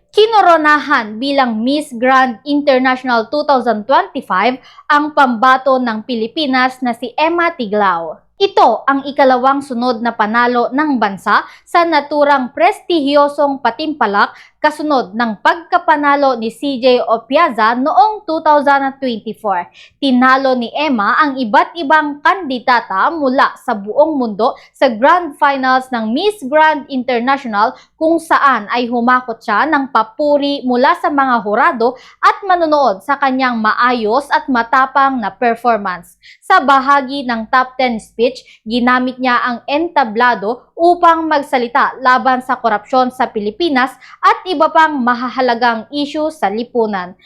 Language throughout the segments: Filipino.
Kinoronahan bilang Miss Grand International 2025 ang pambato ng Pilipinas na si Emma Tiglao. Ito ang ikalawang sunod na panalo ng bansa sa naturang prestihiyosong patimpalak kasunod ng pagkapanalo ni CJ Opiaza noong 2024. Tinalo ni Emma ang iba't ibang kandidata mula sa buong mundo sa Grand Finals ng Miss Grand International kung saan ay humakot siya ng papuri mula sa mga hurado at manonood sa kanyang maayos at matapang na performance. Sa bahagi ng top 10 speech, ginamit niya ang entablado upang magsalita laban sa korupsyon sa Pilipinas at iba pang mahahalagang issue sa lipunan.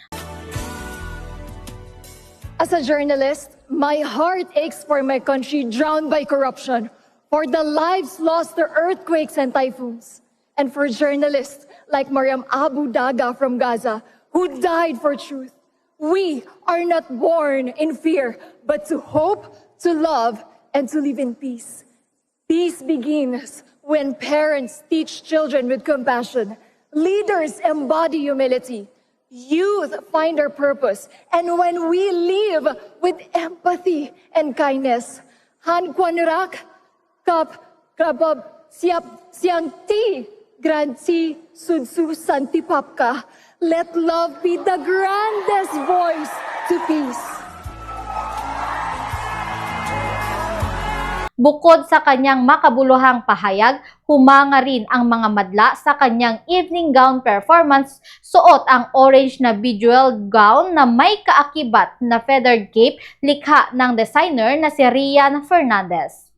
As a journalist, my heart aches for my country drowned by corruption, for the lives lost to earthquakes and typhoons, and for journalists like Mariam Abu Daga from Gaza, who died for truth. We are not born in fear, but to hope, to love, and to live in peace. Peace begins when parents teach children with compassion, leaders embody humility, youth find their purpose, and when we live with empathy and kindness. Han Kwanrak, Kap Krabab Siap Siang Ti, Grand Si Sudsu Santipapka. Let love be the grandest voice to peace. Bukod sa kanyang makabuluhang pahayag, humanga rin ang mga madla sa kanyang evening gown performance. Suot ang orange na bejeweled gown na may kaakibat na feathered cape, likha ng designer na si Rian Fernandez.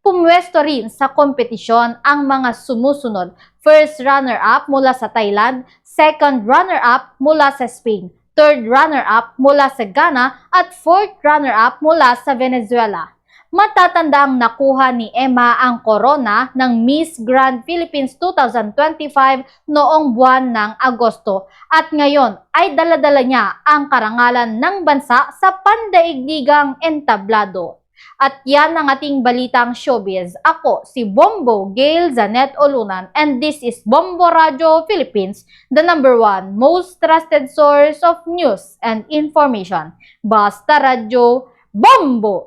Pumwesto rin sa kompetisyon ang mga sumusunod: first runner-up mula sa Thailand, second runner-up mula sa Spain, third runner-up mula sa Ghana, at fourth runner-up mula sa Venezuela. Matatandang nakuha ni Emma ang korona ng Miss Grand Philippines 2025 noong buwan ng Agosto at ngayon ay dala-dala niya ang karangalan ng bansa sa pandaigdigang entablado. At yan ang ating balitang showbiz. Ako si Bombo Gail Zanet Olunan and this is Bombo Radio Philippines, the #1 most trusted source of news and information. Basta Radyo, Bombo!